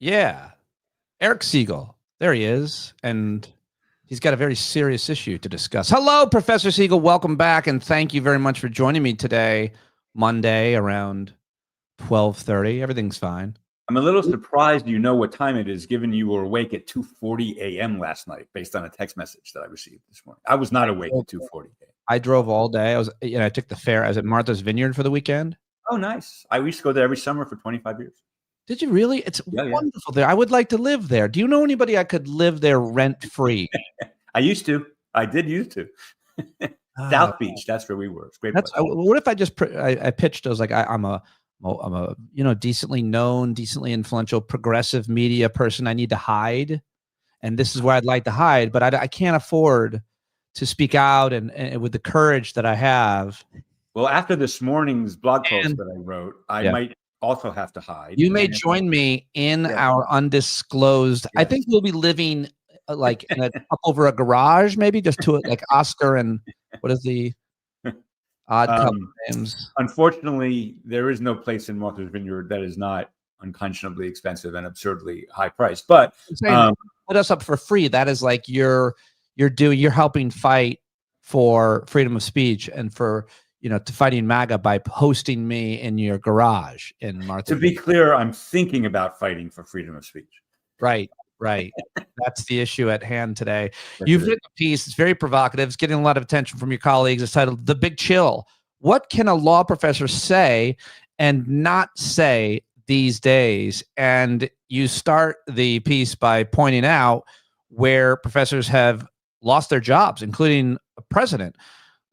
Yeah. Eric Segall. There he is. And he's got a very serious issue to discuss. Hello, Professor Segall. Welcome back. And thank you very much for joining me today, Monday around 12:30. Everything's fine. I'm a little surprised you know what time it is, given you were awake at 2:40 a.m. last night, based on a text message that I received this morning. I was not awake at 2:40 a.m. I drove all day. I took the ferry. I was at Martha's Vineyard for the weekend. Oh, nice. I used to go there every summer for 25 years. Did you really? It's wonderful there. I would like to live there. Do you know anybody I could live there rent-free? I used to. I did used to. South Beach. That's where we were. It's great. What if I just I pitched? I was like, I'm a decently known, decently influential progressive media person. I need to hide, and this is where I'd like to hide, but I can't afford to speak out and with the courage that I have. Well, after this morning's blog post that I wrote, I might also have to hide. You may join me in our undisclosed. I think we'll be living like up over a garage, maybe just to it, like Oscar and what is the odd couple names? Unfortunately, there is no place in Martha's Vineyard that is not unconscionably expensive and absurdly high priced. But put us up for free. That is like you're helping fight for freedom of speech and for to fighting MAGA by hosting me in your garage in Martha's. To be clear, I'm thinking about fighting for freedom of speech. Right. That's the issue at hand today. You've written a piece. It's very provocative. It's getting a lot of attention from your colleagues. It's titled "The Big Chill." What can a law professor say and not say these days? And you start the piece by pointing out where professors have lost their jobs, including a president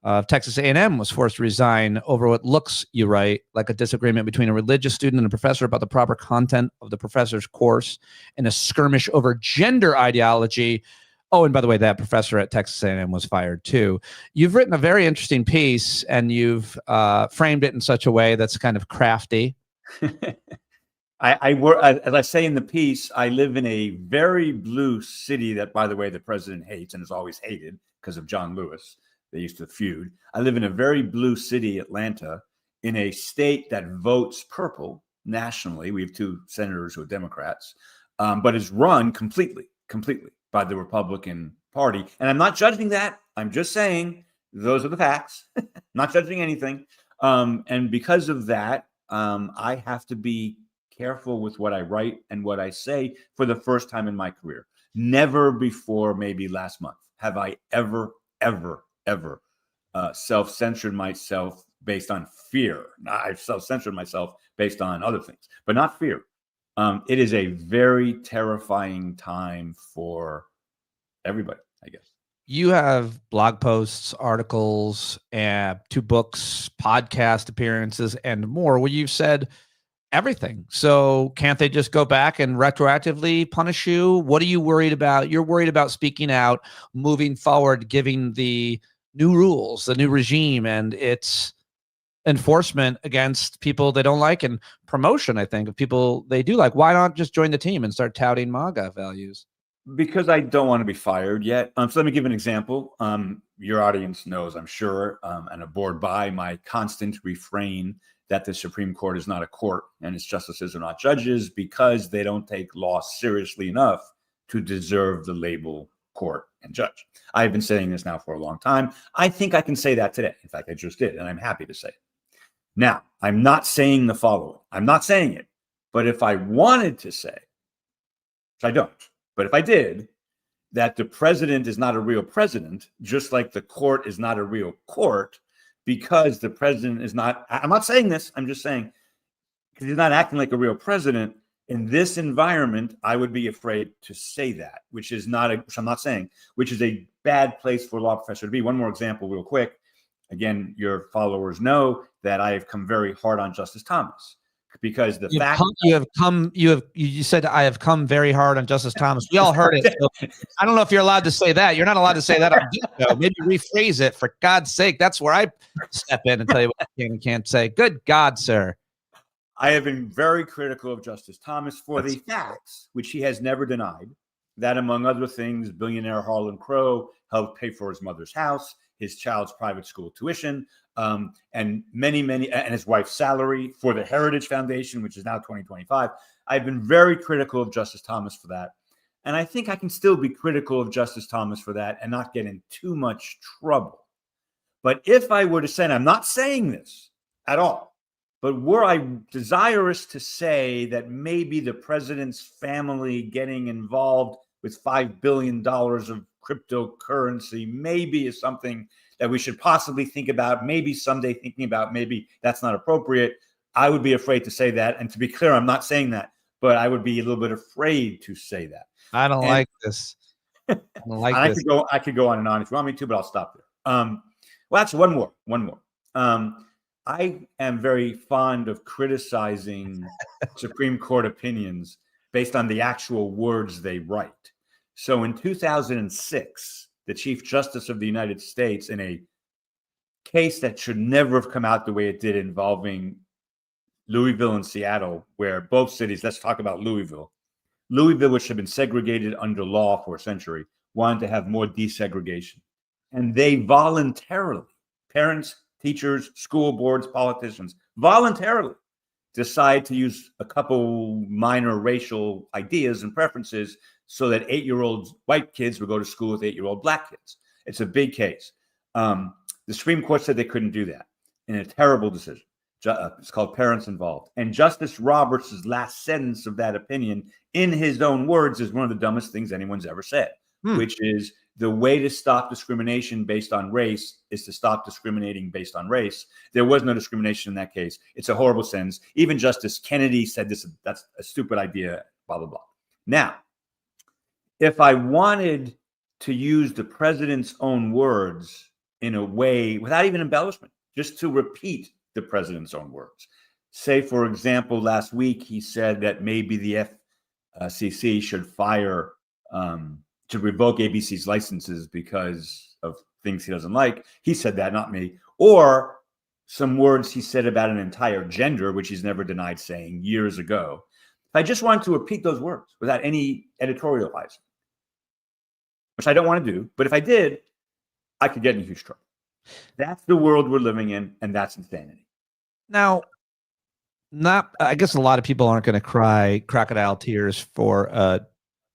of Texas A&M was forced to resign over what looks, you write, like a disagreement between a religious student and a professor about the proper content of the professor's course, and a skirmish over gender ideology. Oh, and by the way, that professor at Texas A&M was fired too. You've written a very interesting piece, and you've framed it in such a way that's kind of crafty. I work, as I say in the piece, I live in a very blue city that, by the way, the president hates and has always hated because of John Lewis. They used to feud. I live in a very blue city, Atlanta, in a state that votes purple nationally. We have 2 senators who are Democrats, but is run completely by the Republican Party. And I'm not judging that. I'm just saying those are the facts. Not judging anything. And because of that, I have to be careful with what I write and what I say for the first time in my career. Never before, maybe last month, have I ever self-censored myself based on fear. I've self-censored myself based on other things, but not fear. It is a very terrifying time for everybody, I guess. You have blog posts, articles, 2 books, podcast appearances, and more where you've said everything. So can't they just go back and retroactively punish you? What are you worried about? You're worried about speaking out, moving forward, giving the new rules, the new regime, and its enforcement against people they don't like, and promotion, I think, of people they do like. Why not just join the team and start touting MAGA values? Because I don't want to be fired yet. So let me give an example. Your audience knows, I'm sure, and aboard by my constant refrain that the Supreme Court is not a court and its justices are not judges, because they don't take law seriously enough to deserve the label court and judge. I've been saying this now for a long time. I think I can say that today. In fact, I just did, and I'm happy to say it. Now, I'm not saying the following. I'm not saying it. But if I wanted to say, which I don't, but if I did, that the president is not a real president, just like the court is not a real court, because the president is not, I'm not saying this, I'm just saying, because he's not acting like a real president, in this environment, I would be afraid to say that, which is not, which I'm not saying, which is a bad place for a law professor to be. One more example real quick. Again, your followers know that I have come very hard on Justice Thomas, because the fact you said I have come very hard on Justice Thomas. We all heard it. So I don't know if you're allowed to say that. You're not allowed to say that on this show. Maybe rephrase it, for God's sake. That's where I step in and tell you what you can and can't say. Good God, sir. I have been very critical of Justice Thomas for the facts, which he has never denied, that among other things, billionaire Harlan Crow helped pay for his mother's house, his child's private school tuition, and and his wife's salary for the Heritage Foundation, which is now 2025. I've been very critical of Justice Thomas for that. And I think I can still be critical of Justice Thomas for that and not get in too much trouble. But if I were to say, and I'm not saying this at all, but were I desirous to say that maybe the president's family getting involved with $5 billion of cryptocurrency maybe is something that we should possibly think about, maybe someday thinking about, maybe that's not appropriate, I would be afraid to say that. And to be clear, I'm not saying that, but I would be a little bit afraid to say that. I don't like this. I don't like this. I could go on and on if you want me to, but I'll stop there. Well, actually, one more. I am very fond of criticizing Supreme Court opinions based on the actual words they write. So in 2006, the Chief Justice of the United States, in a case that should never have come out the way it did involving Louisville and Seattle, where both cities, let's talk about Louisville, which had been segregated under law for a century, wanted to have more desegregation. And they voluntarily, parents, teachers, school boards, politicians, voluntarily decide to use a couple minor racial ideas and preferences so that 8-year-old white kids would go to school with 8-year-old black kids. It's a big case. The Supreme Court said they couldn't do that in a terrible decision. It's called Parents Involved. And Justice Roberts' last sentence of that opinion, in his own words, is one of the dumbest things anyone's ever said, which is the way to stop discrimination based on race is to stop discriminating based on race. There was no discrimination in that case. It's a horrible sentence. Even Justice Kennedy said that's a stupid idea, blah, blah, blah. Now, if I wanted to use the president's own words in a way without even embellishment, just to repeat the president's own words. Say, for example, last week he said that maybe the FCC should to revoke ABC's licenses because of things he doesn't like. He said that, not me. Or some words he said about an entire gender, which he's never denied saying years ago. If I just wanted to repeat those words without any editorializing, which I don't want to do, but if I did, I could get in huge trouble. That's the world we're living in, and that's insanity. Now, I guess a lot of people aren't going to cry crocodile tears for a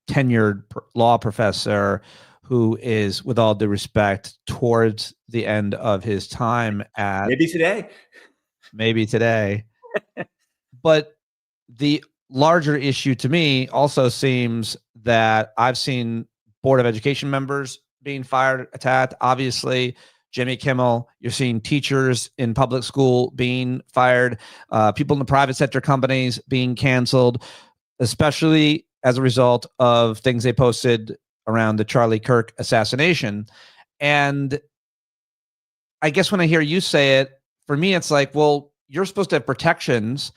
tenured law professor who is, with all due respect, towards the end of his time at maybe today. But the larger issue to me also seems that I've seen Board of Education members being fired, attacked. Obviously, Jimmy Kimmel, you're seeing teachers in public school being fired, people in the private sector companies being canceled, especially as a result of things they posted around the Charlie Kirk assassination. And I guess when I hear you say it, for me, it's like, well, you're supposed to have protections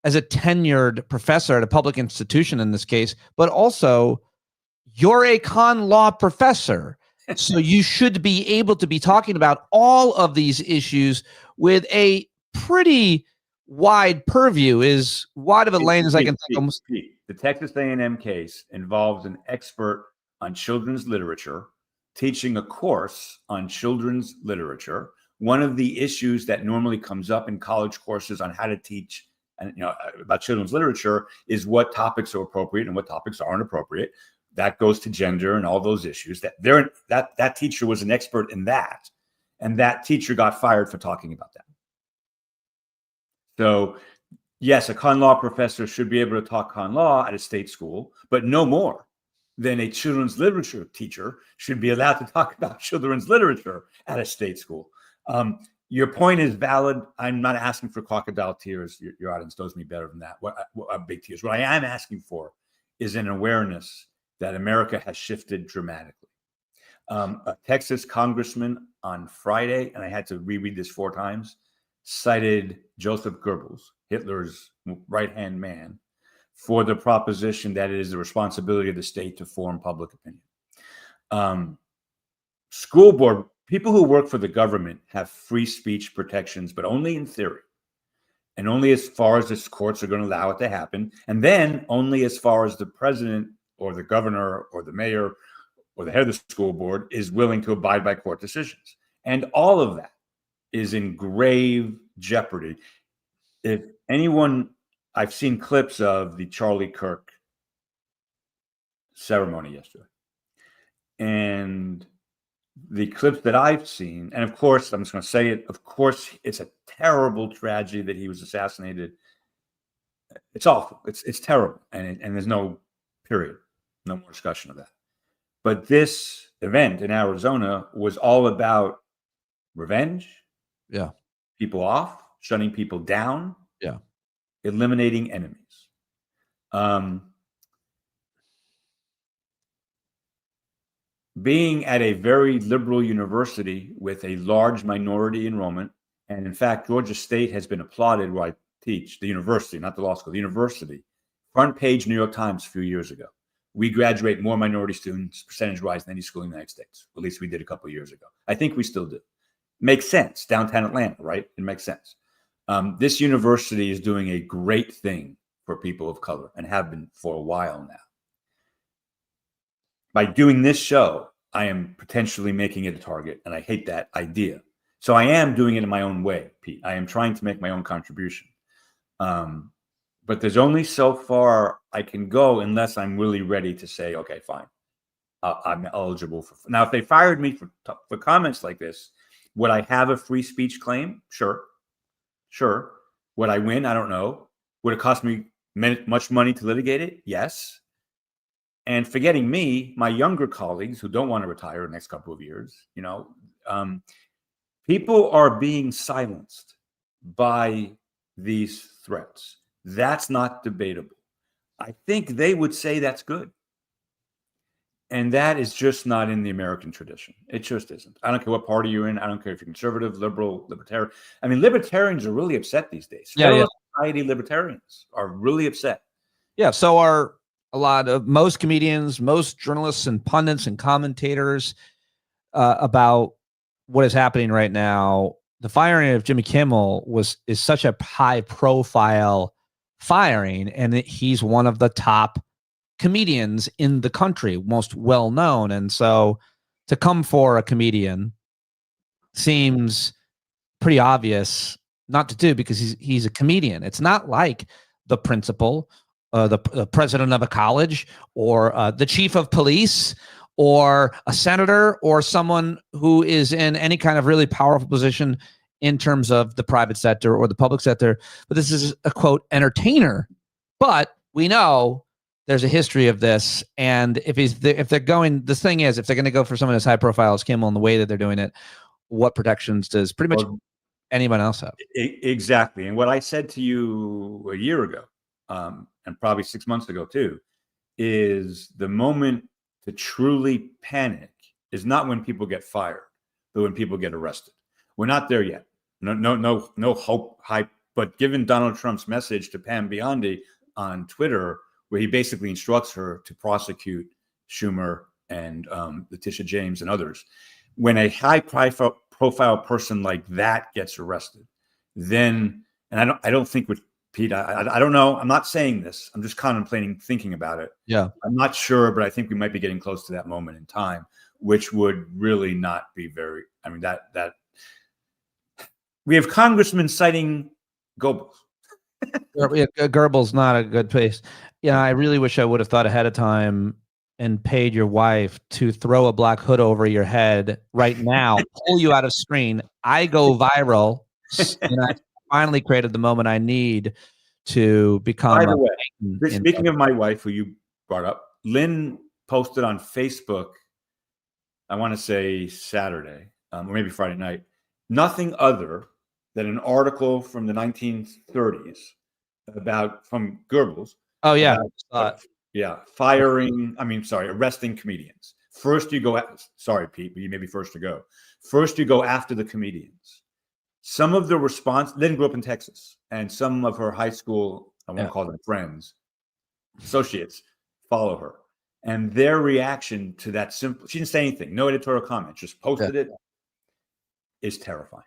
as a tenured professor at a public institution in this case, but also you're a con law professor. So you should be able to be talking about all of these issues with a pretty wide purview, as wide of a lane as I can think. The Texas A&M case involves an expert on children's literature teaching a course on children's literature. One of the issues that normally comes up in college courses on how to teach about children's literature is what topics are appropriate and what topics aren't appropriate. That goes to gender and all those issues. That teacher was an expert in that, and that teacher got fired for talking about that. So, yes, a con law professor should be able to talk con law at a state school, but no more than a children's literature teacher should be allowed to talk about children's literature at a state school. Your point is valid. I'm not asking for crocodile tears. Your audience knows me better than that. What big tears. What I am asking for is an awareness that America has shifted dramatically. A Texas congressman on Friday, and I had to reread this 4 times, cited Joseph Goebbels, Hitler's right-hand man, for the proposition that it is the responsibility of the state to form public opinion. School board, people who work for the government have free speech protections, but only in theory, and only as far as the courts are going to allow it to happen, and then only as far as the president or the governor or the mayor or the head of the school board is willing to abide by court decisions. And all of that is in grave jeopardy. If anyone, I've seen clips of the Charlie Kirk ceremony yesterday, and the clips that I've seen, and of course, I'm just going to say it, of course, it's a terrible tragedy that he was assassinated. It's awful. It's terrible. And there's no period, no more discussion of that. But this event in Arizona was all about revenge. Yeah. People off, shutting people down. Yeah. Eliminating enemies. Being at a very liberal university with a large minority enrollment, and in fact, Georgia State has been applauded where I teach, the university, not the law school, the university, front page New York Times a few years ago. We graduate more minority students percentage-wise than any school in the United States. At least we did a couple of years ago. I think we still do. Makes sense. Downtown Atlanta, right? It makes sense. This university is doing a great thing for people of color and have been for a while now. By doing this show, I am potentially making it a target, and I hate that idea. So I am doing it in my own way, Pete. I am trying to make my own contribution. But there's only so far I can go unless I'm really ready to say, okay, fine, I'm eligible for. Now, if they fired me for comments like this, would I have a free speech claim? Sure. Would I win? I don't know. Would it cost me much money to litigate it? Yes. And forgetting me, my younger colleagues who don't want to retire in the next couple of years, people are being silenced by these threats. That's not debatable. I think they would say that's good. And that is just not in the American tradition. It just isn't. I don't care what party you're in. I don't care if you're conservative, liberal, libertarian. I mean, libertarians are really upset these days. Federal Society libertarians are really upset. Yeah, so are most comedians, most journalists and pundits and commentators about what is happening right now. The firing of Jimmy Kimmel is such a high profile firing, and he's one of the top comedians in the country, most well known. And so to come for a comedian seems pretty obvious not to do, because he's a comedian. It's not like the principal, the president of a college, or the chief of police, or a senator, or someone who is in any kind of really powerful position in terms of the private sector or the public sector. But this is a, quote, entertainer. But we know there's a history of this. And if they're going, the thing is, if they're going to go for someone as high profile as Kimmel in the way that they're doing it, what protections does pretty much anyone else have? Exactly. And what I said to you a year ago, and probably 6 months ago too, is the moment to truly panic is not when people get fired, but when people get arrested. We're not there yet. No hope, hype. But given Donald Trump's message to Pam Biondi on Twitter, where he basically instructs her to prosecute Schumer and Letitia James and others, when a high-profile person like that gets arrested, then, and I don't think with Pete, I don't know. I'm not saying this. I'm just contemplating, thinking about it. Yeah, I'm not sure, but I think we might be getting close to that moment in time, which would really not be very. I mean, that we have congressmen citing Goebbels. Goebbels not a good place. Yeah, I really wish I would have thought ahead of time and paid your wife to throw a black hood over your head right now, pull you out of screen. I go viral, and I finally created the moment I need to become. By the way, speaking of my wife, who you brought up, Lynn posted on Facebook, I want to say Saturday, or maybe Friday night, nothing other than an article from the 1930s from Goebbels. Oh yeah. Arresting comedians. First you go, sorry, Pete, but you may be first to go. First you go after the comedians. Some of the response, Lynn grew up in Texas, and some of her high school, I won't call them friends, associates, follow her. And their reaction to that simple, she didn't say anything, no editorial comment, just posted it, is terrifying.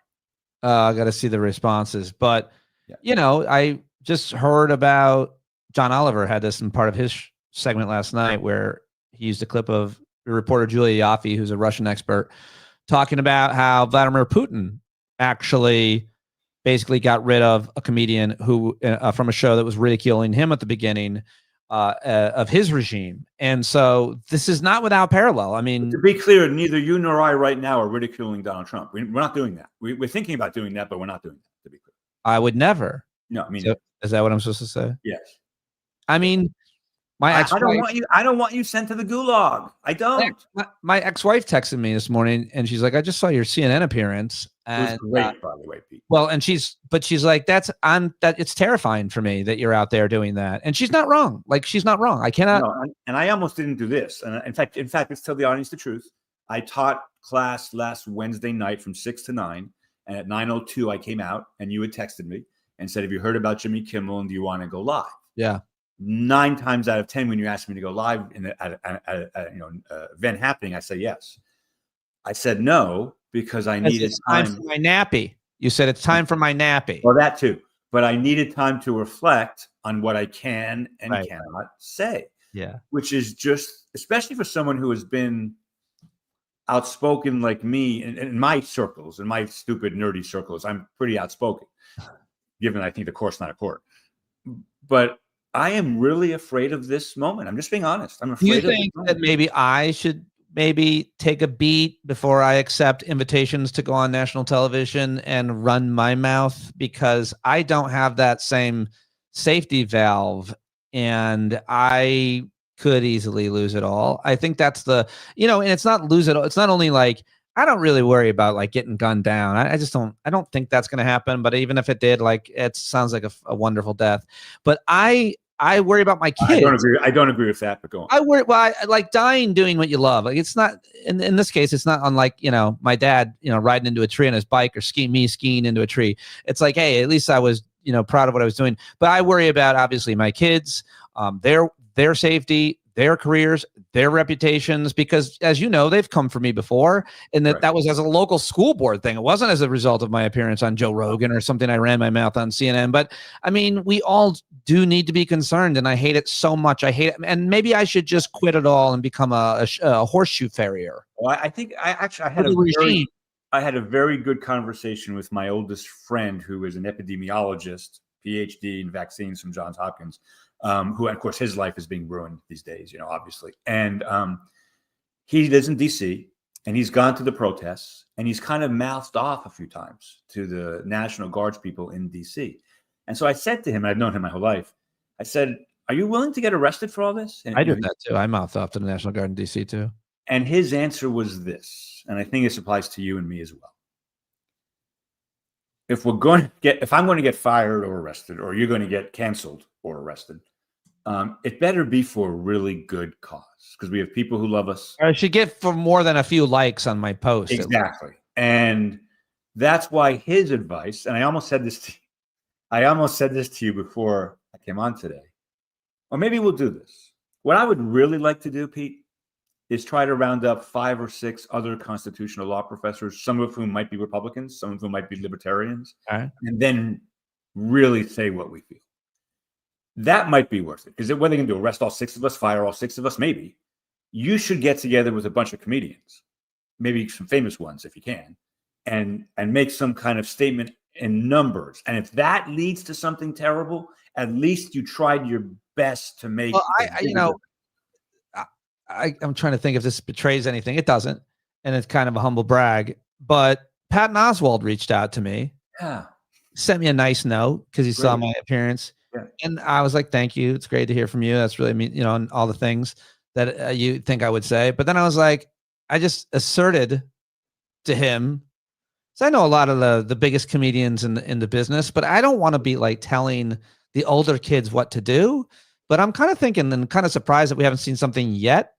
I got to see the responses. But, I just heard about John Oliver had this in part of his segment last night, where he used a clip of the reporter Julia Yaffe, who's a Russian expert, talking about how Vladimir Putin actually basically got rid of a comedian who from a show that was ridiculing him at the beginning of his regime. And so this is not without parallel. I mean, to be clear, neither you nor I right now are ridiculing Donald Trump. We're not doing that. We're thinking about doing that, but we're not doing that, to be clear. I would never. No, I mean, so, is that what I'm supposed to say? Yes. I mean, I don't want you sent to the gulag. I don't. My ex-wife texted me this morning, and she's like, "I just saw your CNN appearance." And, it was great, by the way, Pete. Well, and she's like, it's terrifying for me that you're out there doing that. And she's not wrong. Like, she's not wrong. I cannot. No, and I almost didn't do this. And in fact, let's tell the audience the truth. I taught class last Wednesday night from 6 to 9. And at 9:02, I came out, and you had texted me and said, "Have you heard about Jimmy Kimmel, and do you want to go live?" Yeah. 9 times out of 10, when you asked me to go live at an event happening, I say yes. I said no because I needed time for my nappy. You said it's time for my nappy. Well, that too. But I needed time to reflect on what I can and cannot say. Yeah. Which is just, especially for someone who has been outspoken like me in my circles, in my stupid, nerdy circles. I'm pretty outspoken, given I think the court's not a court. But I am really afraid of this moment. I'm just being honest. I'm afraid. Do you think that maybe I should take a beat before I accept invitations to go on national television and run my mouth? Because I don't have that same safety valve, and I could easily lose it all. I think that's and it's not lose it all. It's not only like, I don't really worry about like getting gunned down. I don't think that's going to happen. But even if it did, like, it sounds like a wonderful death. But I worry about my kids. I don't agree with that, but go on. I like dying doing what you love. Like, it's not, in this case, it's not unlike, my dad, riding into a tree on his bike, or skiing into a tree. It's like, hey, at least I was, proud of what I was doing. But I worry about, obviously, my kids, their safety, their careers, their reputations, because, as you know, they've come for me before, and that was as a local school board thing. It wasn't as a result of my appearance on Joe Rogan or something. I ran my mouth on CNN. But I mean, we all do need to be concerned, and I hate it so much. I hate it, and maybe I should just quit it all and become a horseshoe farrier. Well, I think I had a very good conversation with my oldest friend, who is an epidemiologist, PhD in vaccines from Johns Hopkins. Who, of course, his life is being ruined these days, obviously. And he lives in DC, and he's gone to the protests, and he's kind of mouthed off a few times to the National Guards people in DC. And so I said to him, and I've known him my whole life, I said, "Are you willing to get arrested for all this?" And I do that too. I mouthed off to the National Guard in DC too. And his answer was this, and I think this applies to you and me as well. If I'm going to get fired or arrested, or you're going to get canceled or arrested, it better be for a really good cause, because we have people who love us. I should get for more than a few likes on my post. Exactly. And that's why his advice, and I almost said this to you before I came on today, or maybe we'll do this. What I would really like to do, Pete, is try to round up 5 or 6 other constitutional law professors, some of whom might be Republicans, some of whom might be libertarians, and then really say what we feel. That might be worth it, because what are they going to do? Arrest all 6 of us, fire all 6 of us? Maybe. You should get together with a bunch of comedians, maybe some famous ones if you can, and make some kind of statement in numbers. And if that leads to something terrible, at least you tried your best to make. Well, I'm trying to think if this betrays anything. It doesn't, and it's kind of a humble brag. But Patton Oswalt reached out to me, sent me a nice note because he saw my appearance, and I was like, "Thank you. It's great to hear from you. That's really and all the things that you think I would say." But then I was like, I just asserted to him. So I know a lot of the biggest comedians in the business, but I don't want to be like telling the older kids what to do. But I'm kind of thinking and kind of surprised that we haven't seen something yet.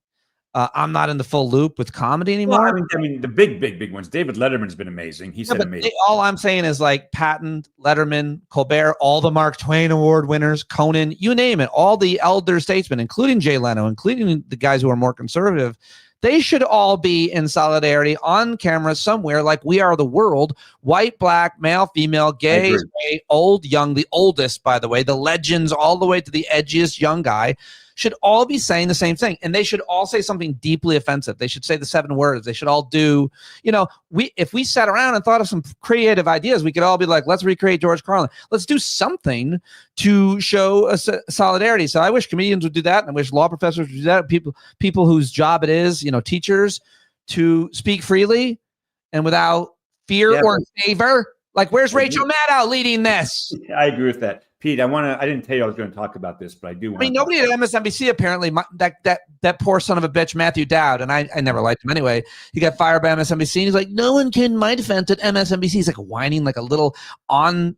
I'm not in the full loop with comedy anymore. Well, I mean, the big ones. David Letterman's been amazing. He said amazing. All I'm saying is like Patton, Letterman, Colbert, all the Mark Twain Award winners, Conan, you name it, all the elder statesmen, including Jay Leno, including the guys who are more conservative. They should all be in solidarity on camera somewhere, like We Are the World, white, black, male, female, gay, straight, old, young, the oldest, by the way, the legends, all the way to the edgiest young guy, should all be saying the same thing. And they should all say something deeply offensive. They should say the 7 words. They should all do, if we sat around and thought of some creative ideas, we could all be like, let's recreate George Carlin. Let's do something to show a solidarity. So I wish comedians would do that. And I wish law professors would do that. People whose job it is, teachers, to speak freely and without fear or favor. Like, where's Rachel Maddow leading this? I agree with that. Pete, I didn't tell you I was going to talk about this, but I do want to. I mean, nobody at MSNBC apparently, that poor son of a bitch, Matthew Dowd, and I never liked him anyway. He got fired by MSNBC, and he's like, no one can my defense at MSNBC. He's like whining like a little on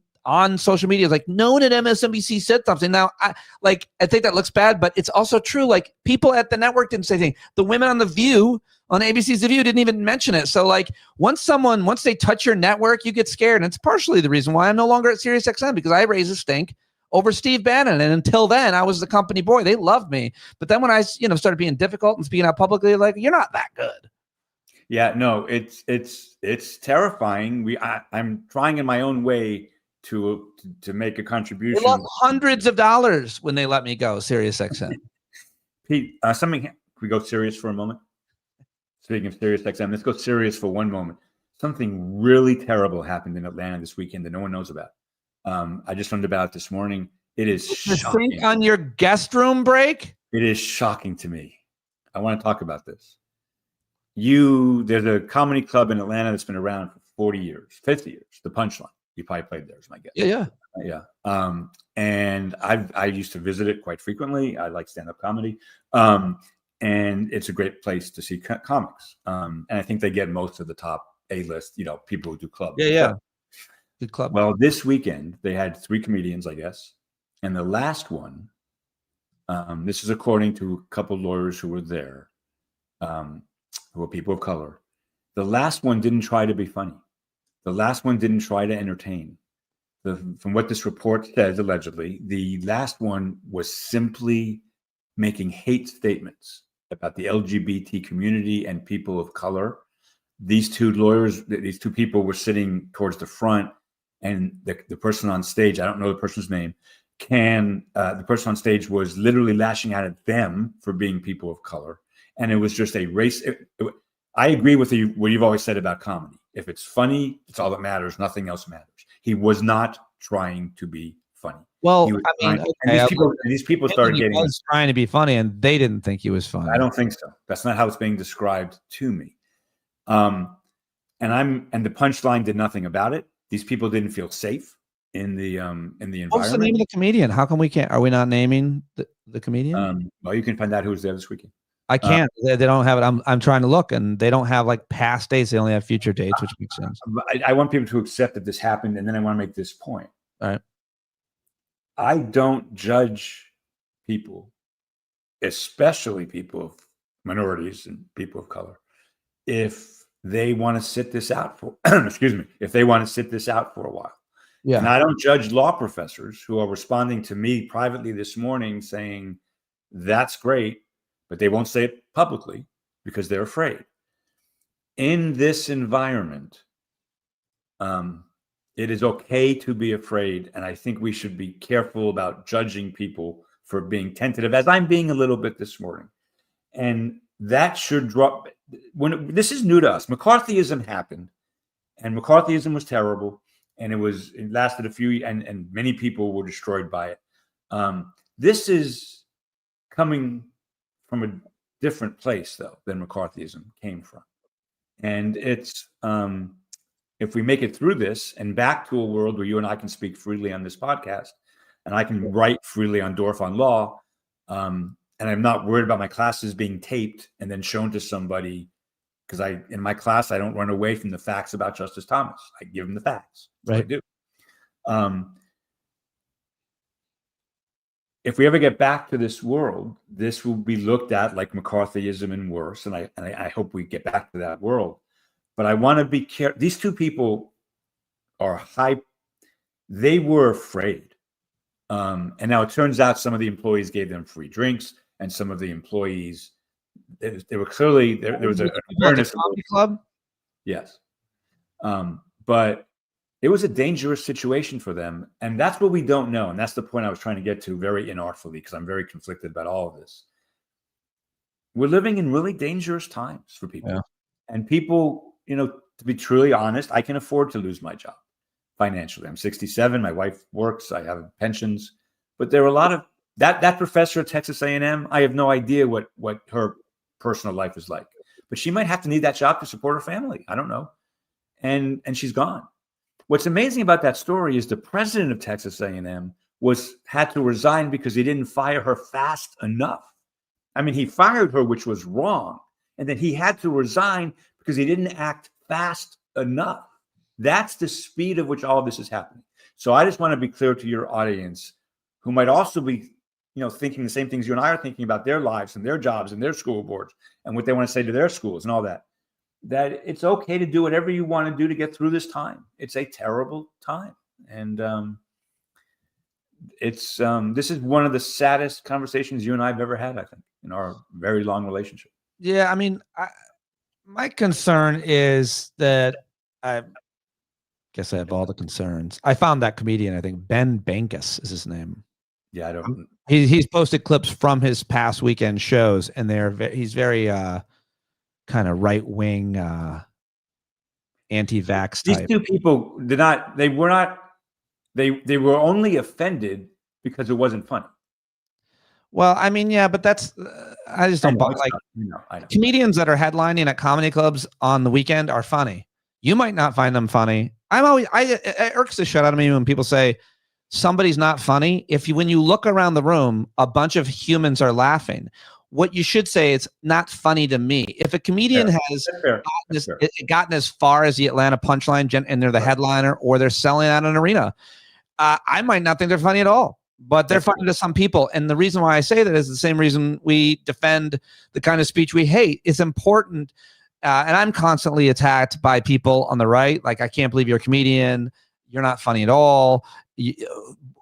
social media. Like, no one at MSNBC said something. Now, I think that looks bad, but it's also true. Like, people at the network didn't say anything. The women on The View, on ABC's The View, didn't even mention it. So, like, once they touch your network, you get scared. And it's partially the reason why I'm no longer at SiriusXM, because I raised a stink over Steve Bannon. And until then, I was the company boy. They loved me. But then when I, started being difficult and speaking out publicly, like, you're not that good. Yeah, no, it's terrifying. I'm trying in my own way to make a contribution. They lost hundreds of dollars when they let me go, SiriusXM. Pete, can we go serious for a moment? Speaking of SiriusXM, let's go serious for one moment. Something really terrible happened in Atlanta this weekend that no one knows about. I just learned about it this morning. It is shocking. On your guest room break? It is shocking to me. I want to talk about this. There's a comedy club in Atlanta that's been around for 40 years, 50 years, The Punchline. You probably played there, is my guess. Yeah. And I used to visit it quite frequently. I like stand-up comedy. And it's a great place to see comics. And I think they get most of the top A-list, people who do clubs. Yeah. Good club. Well, this weekend, they had 3 comedians, I guess. And the last one, this is according to a couple lawyers who were there, who are people of color. The last one didn't try to be funny. The last one didn't try to entertain. From what this report says, allegedly, the last one was simply making hate statements about the LGBT community and people of color. These 2 lawyers, these 2 people were sitting towards the front, and the person on stage, I don't know the person's name, the person on stage was literally lashing out at them for being people of color. And it was just a race. I agree with what you've always said about comedy. If it's funny, it's all that matters. Nothing else matters. He was not trying to be funny. Well, these people started getting. He was trying to be funny, and they didn't think he was funny. I don't think so. That's not how it's being described to me. And the Punchline did nothing about it. These people didn't feel safe in the environment. What's the name of the comedian? How come we can't? Are we not naming the comedian? Well, you can find out who's there this weekend. I can't. They don't have it. I'm trying to look, and they don't have like past dates. They only have future dates, which makes sense. I want people to accept that this happened, and then I want to make this point. All right. I don't judge people, especially people of minorities and people of color, if they want to sit this out for if they want to sit this out for a while. Yeah. And I don't judge law professors who are responding to me privately this morning saying, that's great, but they won't say it publicly because they're afraid. In this environment, it is okay to be afraid. And I think we should be careful about judging people for being tentative, as I'm being a little bit this morning. And that should drop. This is new to us. McCarthyism happened, and McCarthyism was terrible. And it lasted a few, and many people were destroyed by it. This is coming from a different place, though, than McCarthyism came from. And it's, if we make it through this and back to a world where you and I can speak freely on this podcast, and I can write freely on Dorf on Law, and I'm not worried about my classes being taped and then shown to somebody, because in my class, I don't run away from the facts about Justice Thomas. I give them the facts. Right. I do. If we ever get back to this world, this will be looked at like McCarthyism and worse. And I hope we get back to that world. But I want to be careful. These 2 people are they were afraid. And now it turns out some of the employees gave them free drinks, and some of the employees, they were clearly, there was an awareness. Comedy club? Yes. But it was a dangerous situation for them. And that's what we don't know. And that's the point I was trying to get to very inartfully, because I'm very conflicted about all of this. We're living in really dangerous times for people. Yeah. And people, to be truly honest, I can afford to lose my job financially. I'm 67. My wife works. I have pensions. But there are a lot of that professor at Texas A&M. I have no idea what her personal life is like. But she might have to need that job to support her family. I don't know. And she's gone. What's amazing about that story is the president of Texas A&M had to resign because he didn't fire her fast enough. I mean, he fired her, which was wrong. And then he had to resign because he didn't act fast enough. That's the speed of which all of this is happening. So I just want to be clear to your audience, who might also be, thinking the same things you and I are thinking about their lives and their jobs and their school boards and what they want to say to their schools and all that it's okay to do whatever you want to do to get through this time. It's a terrible time. And this is one of the saddest conversations you and I have ever had, I think, in our very long relationship. Yeah, I mean, my concern is that I guess I have all the concerns. I found that comedian, I think Ben Bankus is his name. Yeah, I don't. He's posted clips from his past weekend shows, and he's very kind of right wing, anti-vax type. These two people they were only offended because it wasn't funny. Well, I mean, yeah, but that's I just don't buy comedians that are headlining at comedy clubs on the weekend are funny. You might not find them funny. It irks the shit out of me when people say somebody's not funny. When you look around the room, a bunch of humans are laughing. What you should say is not funny to me. If a comedian has gotten as far as the Atlanta Punchline and they're the headliner, or they're selling out an arena, I might not think they're funny at all, but they're funny to some people. And the reason why I say that is the same reason we defend the kind of speech we hate. It's important. And I'm constantly attacked by people on the right. Like, I can't believe you're a comedian. You're not funny at all.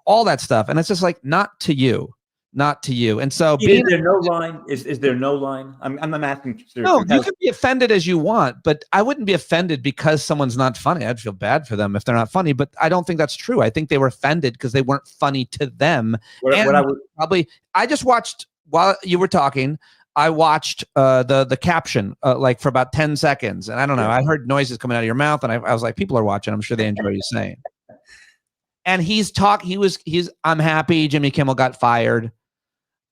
All that stuff. And it's just like, not to you. And so is there no line? Is there no line? I'm asking. No, you can be offended as you want, but I wouldn't be offended because someone's not funny. I'd feel bad for them if they're not funny, but I don't think that's true. I think they were offended because they weren't funny to them. I just watched, while you were talking, I watched the caption like for about 10 seconds. And I don't know, I heard noises coming out of your mouth, and I was like, people are watching. I'm sure they enjoy what you're saying. And I'm happy Jimmy Kimmel got fired.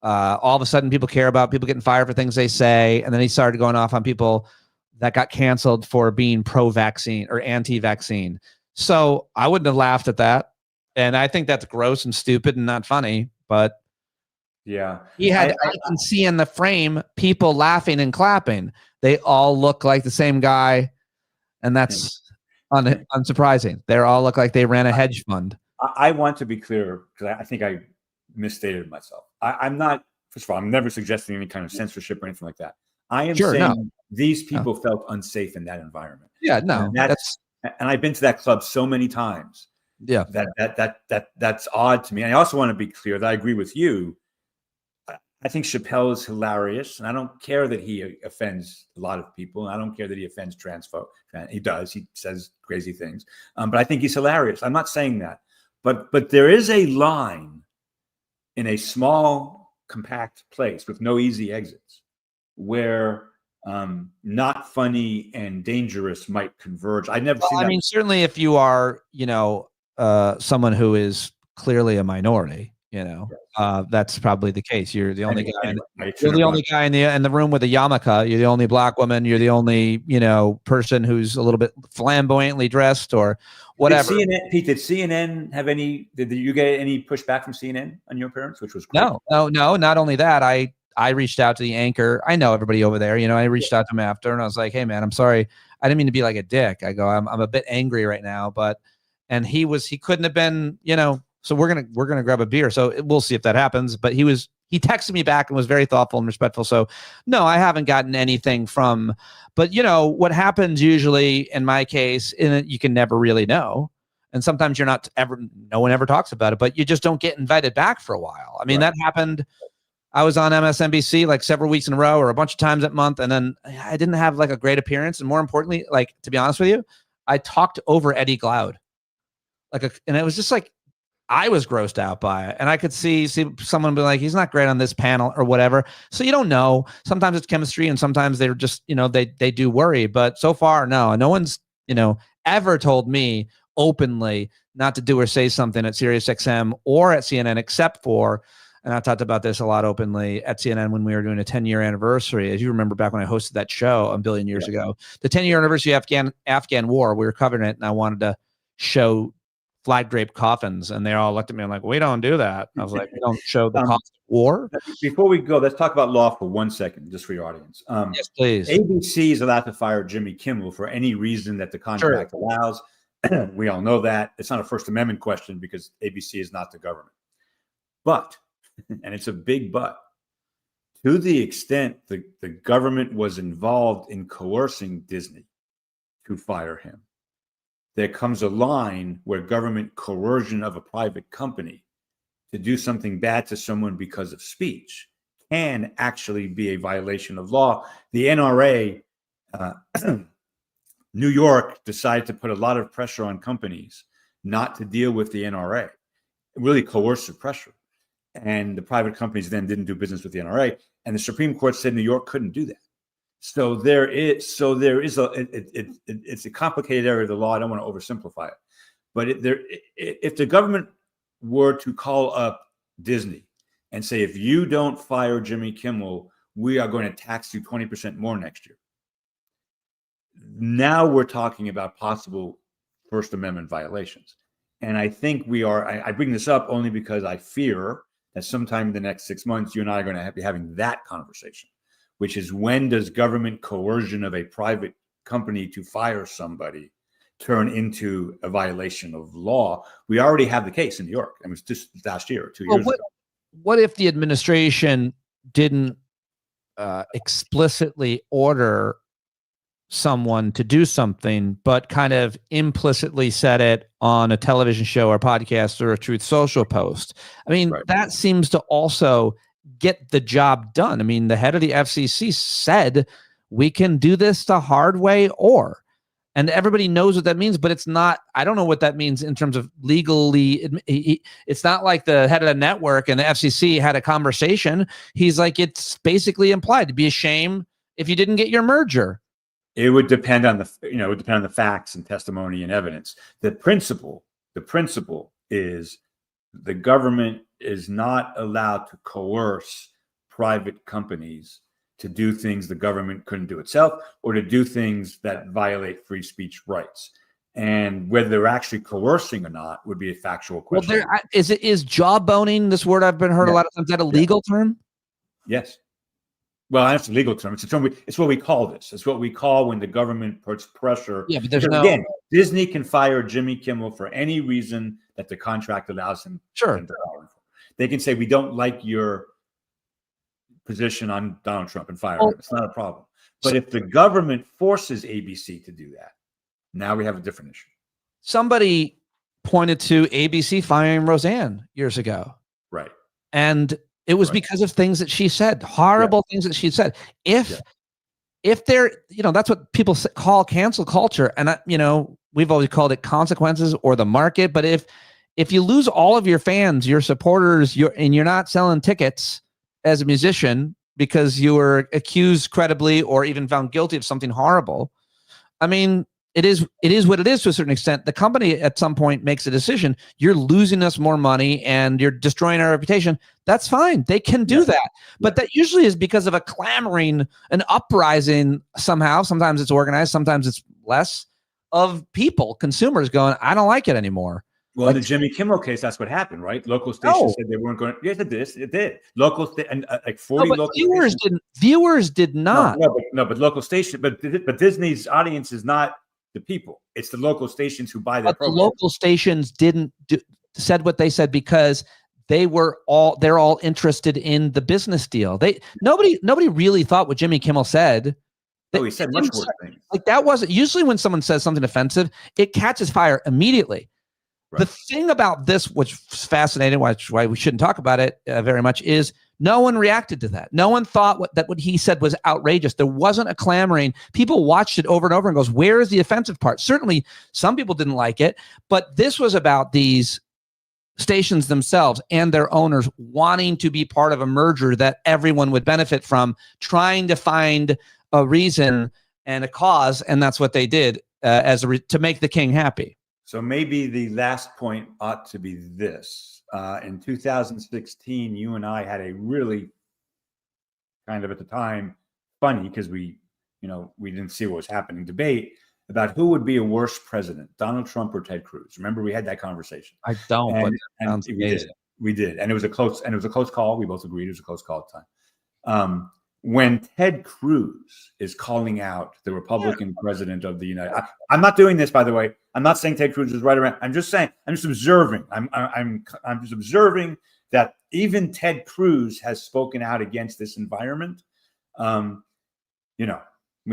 All of a sudden people care about people getting fired for things they say. And then he started going off on people that got canceled for being pro-vaccine or anti-vaccine. So I wouldn't have laughed at that. And I think that's gross and stupid and not funny, but yeah, I can see in the frame people laughing and clapping. They all look like the same guy. And that's unsurprising. They all look like they ran a hedge fund. I want to be clear, because I think I misstated myself. I'm not, first of all, I'm never suggesting any kind of censorship or anything like that. I am saying these people felt unsafe in that environment. Yeah, no. And I've been to that club so many times. Yeah. That's odd to me. And I also want to be clear that I agree with you. I think Chappelle is hilarious, and I don't care that he offends a lot of people. And I don't care that he offends trans folk. He does. He says crazy things. But I think he's hilarious. I'm not saying that. But there is a line in a small, compact place with no easy exits where not funny and dangerous might converge. I've never seen that. I mean, certainly if you are, someone who is clearly a minority, that's probably the case. You're the only guy. You're the only guy in the room with a yarmulke. You're the only black woman. You're the only person who's a little bit flamboyantly dressed or whatever. Did CNN have any? Did you get any pushback from CNN on your appearance, which was great? No. Not only that, I reached out to the anchor. I know everybody over there. I reached out to him after, and I was like, "Hey, man, I'm sorry. I didn't mean to be like a dick." I go, "I'm a bit angry right now," and he couldn't have been, So we're gonna grab a beer. So we'll see if that happens. But he texted me back and was very thoughtful and respectful. So no, I haven't gotten anything from. But what happens usually in my case, you can never really know. And sometimes no one ever talks about it, but you just don't get invited back for a while. I mean, that happened. I was on MSNBC like several weeks in a row or a bunch of times that month, and then I didn't have like a great appearance. And more importantly, like, to be honest with you, I talked over Eddie Glaude. and it was just like, I was grossed out by it, and I could see someone be like, he's not great on this panel or whatever. So you don't know. Sometimes it's chemistry, and sometimes they're just, they do worry. But so far, no one's, ever told me openly not to do or say something at SiriusXM or at CNN, except for, and I talked about this a lot openly at CNN when we were doing a 10-year anniversary. As you remember, back when I hosted that show a billion years ago, the 10-year anniversary of Afghan war, we were covering it, and I wanted to show flag draped coffins, and they all looked at me and like, we don't do that. I was like, we don't show the cost of war. Before we go, let's talk about law for 1 second, just for your audience. Yes, please. ABC is allowed to fire Jimmy Kimmel for any reason that the contract allows. We all know that. It's not a First Amendment question because ABC is not the government. But, and it's a big but, to the extent the government was involved in coercing Disney to fire him, there comes a line where government coercion of a private company to do something bad to someone because of speech can actually be a violation of law. The NRA, New York, decided to put a lot of pressure on companies not to deal with the NRA, really coercive pressure. And the private companies then didn't do business with the NRA. And the Supreme Court said New York couldn't do that. So it's a complicated area of the law. I don't want to oversimplify it, but if the government were to call up Disney and say, if you don't fire Jimmy Kimmel, we are going to tax you 20% more next year. Now we're talking about possible First Amendment violations. And I think I bring this up only because I fear that sometime in the next 6 months, you and I are going to be having that conversation, which is, when does government coercion of a private company to fire somebody turn into a violation of law? We already have the case in New York. It was just last year, 2 years ago. What if the administration didn't explicitly order someone to do something, but kind of implicitly said it on a television show or podcast or a Truth Social post? I mean, that seems to also get the job done. I mean, the head of the FCC said we can do this the hard way, and everybody knows what that means, but it's not, I don't know what that means in terms of legally. It's not like the head of the network and the FCC had a conversation. He's like, it's basically implied to be a shame if you didn't get your merger. It would depend on the facts and testimony and evidence. The principle is the government is not allowed to coerce private companies to do things the government couldn't do itself, or to do things that violate free speech rights. And whether they're actually coercing or not would be a factual question. Well, is jawboning, this word I've been heard a lot of times, is that a legal term? Yes. Well, that's a legal term. It's a term. It's what we call this. It's what we call when the government puts pressure. Yeah, but again, Disney can fire Jimmy Kimmel for any reason that the contract allows him. Sure. They can say, we don't like your position on Donald Trump, and fire him. It's not a problem. But if the government forces ABC to do that, now we have a different issue. Somebody pointed to ABC firing Roseanne years ago. Right. And it was because of things that she said, horrible things that she said. If they're, that's what people call cancel culture. And, we've always called it consequences or the market. But if you lose all of your fans, your supporters, and you're not selling tickets as a musician because you were accused credibly or even found guilty of something horrible, I mean, it is what it is to a certain extent. The company at some point makes a decision. You're losing us more money and you're destroying our reputation. That's fine. They can do that. But that usually is because of a clamoring, an uprising somehow. Sometimes it's organized. Sometimes it's less, of people, consumers going, I don't like it anymore. Well, in the Jimmy Kimmel case, that's what happened, right? Local stations said they weren't going to. Yes, it did. Local and like 40 local viewers stations. didn't. Viewers did not. But local station. But Disney's audience is not the people. It's the local stations who buy their program. The local stations said what they said because they're all interested in the business deal. Nobody really thought what Jimmy Kimmel said. He said much worse things. Like that wasn't usually when someone says something offensive, it catches fire immediately. Right. The thing about this, which is fascinating, why we shouldn't talk about it very much, is No one reacted to that. No one thought what he said was outrageous. There wasn't a clamoring. People watched it over and over and goes, where is the offensive part? Certainly, some people didn't like it, but this was about these stations themselves and their owners wanting to be part of a merger that everyone would benefit from, trying to find a reason and a cause, and that's what they did to make the king happy. So maybe the last point ought to be this. In 2016, you and I had a really kind of, at the time, funny, because we didn't see what was happening, debate about who would be a worse president, Donald Trump or Ted Cruz. Remember, we had that conversation. I don't, but that sounds amazing. We did, and it was a close call. We both agreed it was a close call at the time. When Ted Cruz is calling out the Republican president of the United, I'm not doing this, by the way. I'm not saying Ted Cruz is right around. I'm just saying. I'm just observing. I'm just observing that even Ted Cruz has spoken out against this environment. We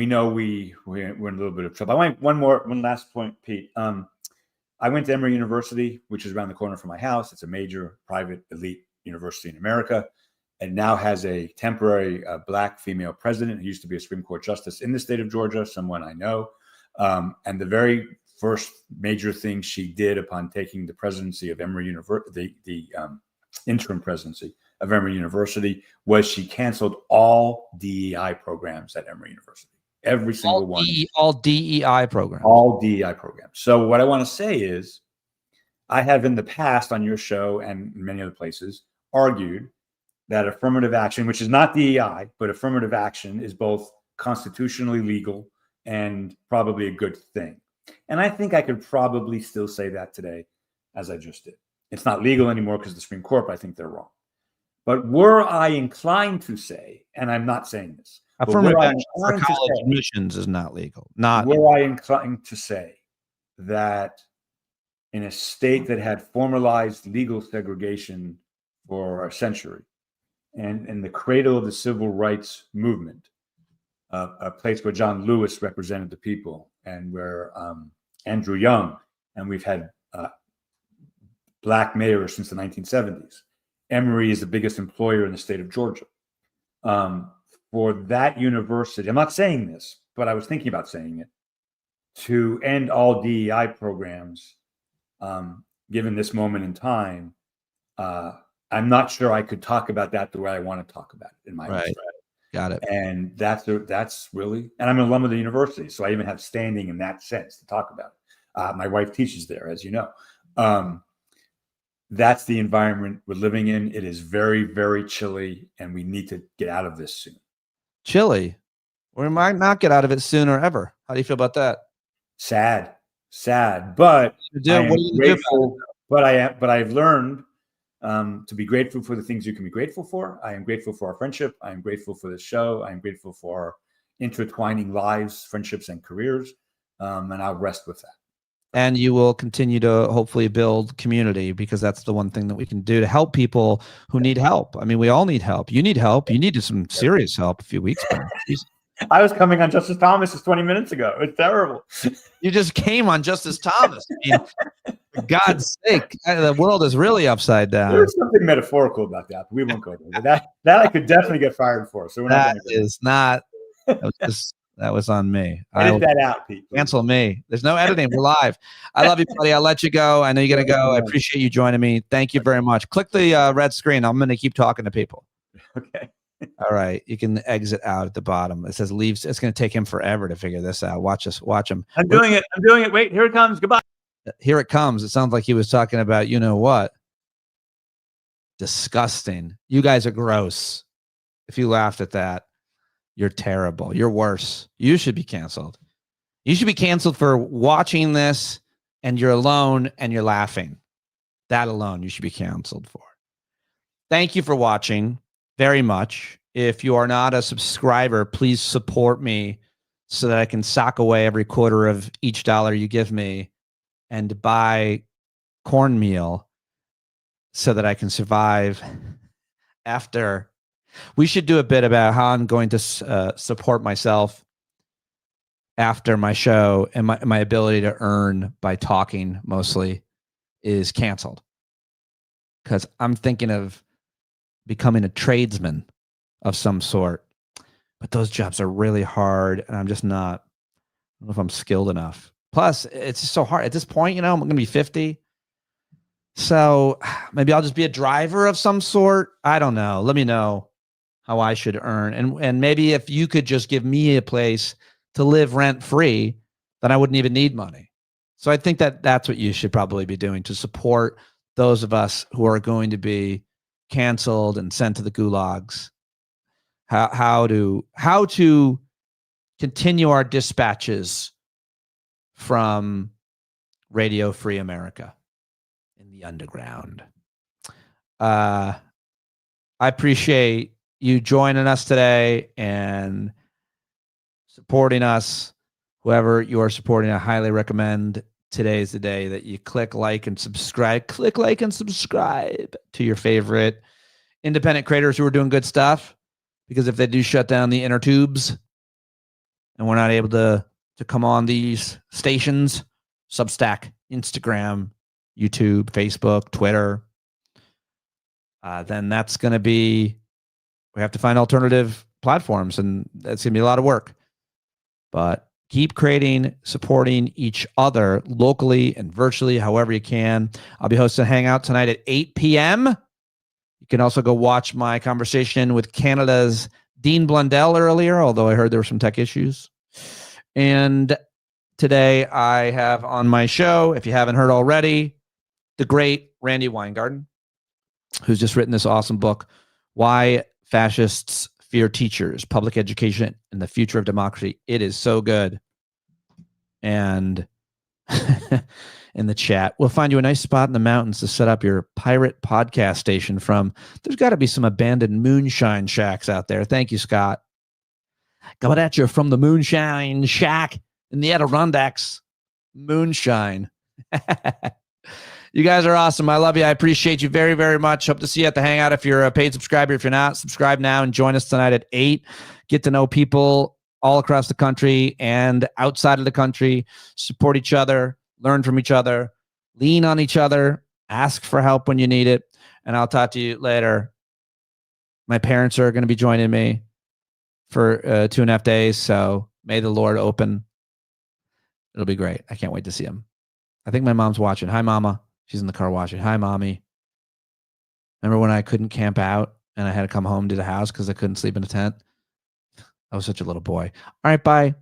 know we're in a little bit of trouble. I want one last point, Pete. I went to Emory University, which is around the corner from my house. It's a major private elite university in America, and now has a temporary black female president who used to be a Supreme Court justice in the state of Georgia, someone I know. And the very first major thing she did upon taking the presidency of Emory University, the interim presidency of Emory University, was she canceled all DEI programs at Emory University. Every single one. All DEI programs. All DEI programs. So what I want to say is, I have in the past on your show and many other places argued that affirmative action, which is not DEI, but affirmative action, is both constitutionally legal and probably a good thing. And I think I could probably still say that today, as I just did. It's not legal anymore because of the Supreme Court, but I think they're wrong. But were I inclined to say, and I'm not saying this, affirmative action for college admissions is not legal. Were I inclined to say that in a state that had formalized legal segregation for a century, and in the cradle of the civil rights movement, a place where John Lewis represented the people, and where Andrew Young, and we've had black mayors since the 1970s. Emory is the biggest employer in the state of Georgia. For that university, I'm not saying this, but I was thinking about saying it, to end all DEI programs, given this moment in time, I'm not sure I could talk about that the way I want to talk about it in my right. Got it. And that's really, and I'm an alum of the university, so I even have standing in that sense to talk about it. My wife teaches there, as you know. That's the environment we're living in. It is very, very chilly, and we need to get out of this soon. Chilly? We might not get out of it soon or ever. How do you feel about that? Sad, but I am grateful. But I've learned to be grateful for the things you can be grateful for. I am grateful for our friendship. I am grateful for this show. I am grateful for our intertwining lives, friendships, and careers. And I'll rest with that. And you will continue to hopefully build community, because that's the one thing that we can do to help people who need help. I mean, we all need help. You need help. You needed some serious help a few weeks ago. I was coming on Justice Thomas 20 minutes ago. It's terrible. You just came on Justice Thomas. I mean, for God's sake, the world is really upside down. There's something metaphorical about that, but we won't go there. That I could definitely get fired for. So we're not. That was on me. Edit that out, Pete. Please. Cancel me. There's no editing. We're live. I love you, buddy. I'll let you go. I know you got to go. I appreciate you joining me. Thank you very much. Click the red screen. I'm going to keep talking to people. Okay. All right. You can exit out at the bottom. It says leaves. It's going to take him forever to figure this out. Watch him. I'm doing it. Wait, here it comes. Goodbye. Here it comes. It sounds like he was talking about, you know what? Disgusting. You guys are gross. If you laughed at that, you're terrible. You're worse. You should be canceled. You should be canceled for watching this, and you're alone and you're laughing. That alone you should be canceled for. Thank you for watching very much. If you are not a subscriber, please support me so that I can sock away every quarter of each dollar you give me and buy cornmeal so that I can survive after. We should do a bit about how I'm going to support myself after my show, and my ability to earn by talking mostly is canceled. Because I'm thinking of becoming a tradesman of some sort. But those jobs are really hard, and I'm just not, I don't know if I'm skilled enough. Plus, it's just so hard. At this point, I'm going to be 50. So maybe I'll just be a driver of some sort. I don't know. Let me know how I should earn. And maybe if you could just give me a place to live rent-free, then I wouldn't even need money. So I think that that's what you should probably be doing to support those of us who are going to be canceled and sent to the gulags. How to continue our dispatches from Radio Free America in the underground. I appreciate you joining us today and supporting us. Whoever you are supporting, I highly recommend today's the day that you click like and subscribe. Click like and subscribe to your favorite independent creators who are doing good stuff. Because if they do shut down the inner tubes and we're not able to come on these stations, Substack, Instagram, YouTube, Facebook, Twitter, then that's going to be, we have to find alternative platforms, and that's going to be a lot of work. But keep creating, supporting each other locally and virtually, however you can. I'll be hosting a Hangout tonight at 8 p.m. You can also go watch my conversation with Canada's Dean Blundell earlier, although I heard there were some tech issues. And today I have on my show, if you haven't heard already, the great Randy Weingarten, who's just written this awesome book, Why Fascists Fear Teachers, Public Education and the Future of Democracy. It is so good. And in the chat, we'll find you a nice spot in the mountains to set up your pirate podcast station from. There's got to be some abandoned moonshine shacks out there. Thank you, Scott. Coming at you from the moonshine shack in the Adirondacks. Moonshine. You guys are awesome. I love you. I appreciate you very, very much. Hope to see you at the Hangout. If you're a paid subscriber, if you're not, subscribe now and join us tonight at 8. Get to know people all across the country and outside of the country. Support each other. Learn from each other, lean on each other, ask for help when you need it. And I'll talk to you later. My parents are going to be joining me for 2.5 days. So may the Lord open. It'll be great. I can't wait to see them. I think my mom's watching. Hi, Mama. She's in the car watching. Hi, Mommy. Remember when I couldn't camp out and I had to come home to the house because I couldn't sleep in a tent? I was such a little boy. All right, bye.